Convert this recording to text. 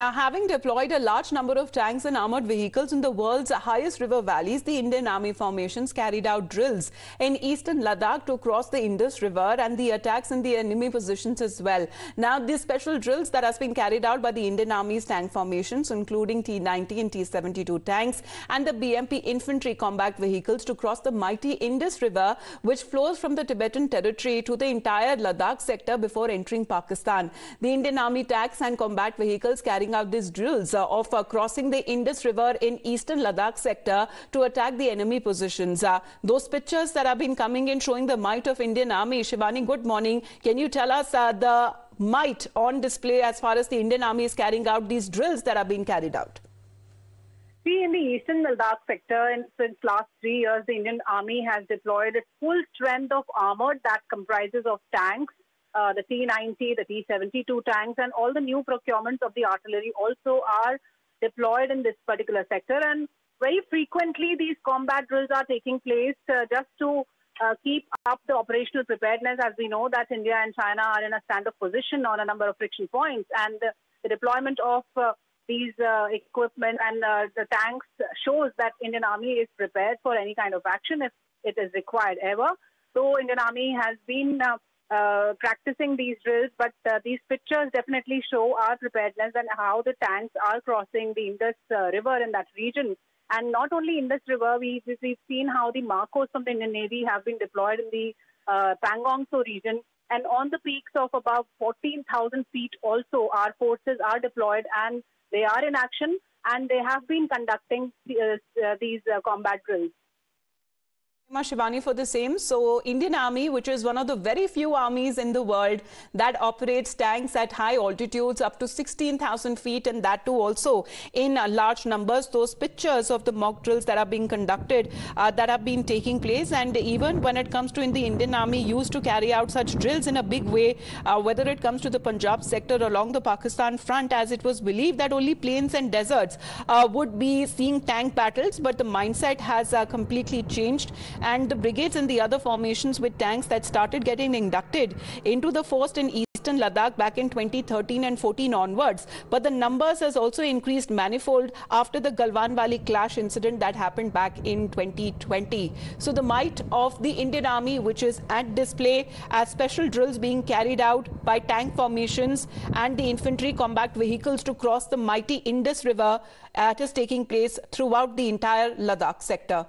Having deployed a large number of tanks and armoured vehicles in the world's highest river valleys, the Indian Army formations carried out drills in Eastern Ladakh to cross the Indus River and the attacks in the enemy positions as well. Now, these special drills that has been carried out by the Indian Army's tank formations, including T-90 and T-72 tanks and the BMP infantry combat vehicles to cross the mighty Indus River, which flows from the Tibetan territory to the entire Ladakh sector before entering Pakistan. The Indian Army tanks and combat vehicles carrying out these drills of crossing the Indus River in Eastern Ladakh sector to attack the enemy positions. Those pictures that have been coming in showing the might of Indian Army. Shivani, good morning. Can you tell us the might on display as far as the Indian Army is carrying out these drills that are being carried out? See, in the Eastern Ladakh sector, since last 3 years, the Indian Army has deployed its full strength of armoured that comprises of tanks, the T-90, the T-72 tanks, and all the new procurements of the artillery also are deployed in this particular sector. And very frequently, these combat drills are taking place just to keep up the operational preparedness, as we know that India and China are in a standoff position on a number of friction points. And the deployment of these equipment and the tanks shows that Indian Army is prepared for any kind of action if it is required ever. So Indian Army has been practicing these drills, but these pictures definitely show our preparedness and how the tanks are crossing the Indus River in that region. And not only Indus River, we've seen how the Marcos from the Indian Navy have been deployed in the Pangong Tso region. And on the peaks of about 14,000 feet also, our forces are deployed and they are in action and they have been conducting these combat drills. Shivani, for the same. So, Indian Army, which is one of the very few armies in the world that operates tanks at high altitudes up to 16,000 feet, and that too also in large numbers. Those pictures of the mock drills that are being conducted, that have been taking place, and even when it comes to the Indian Army used to carry out such drills in a big way, whether it comes to the Punjab sector along the Pakistan front, as it was believed that only plains and deserts would be seeing tank battles, but the mindset has completely changed. And the brigades and the other formations with tanks that started getting inducted into the force in Eastern Ladakh back in 2013 and 14 onwards. But the numbers has also increased manifold after the Galwan Valley clash incident that happened back in 2020. So the might of the Indian Army, which is at display as special drills being carried out by tank formations and the infantry combat vehicles to cross the mighty Indus River, is taking place throughout the entire Ladakh sector.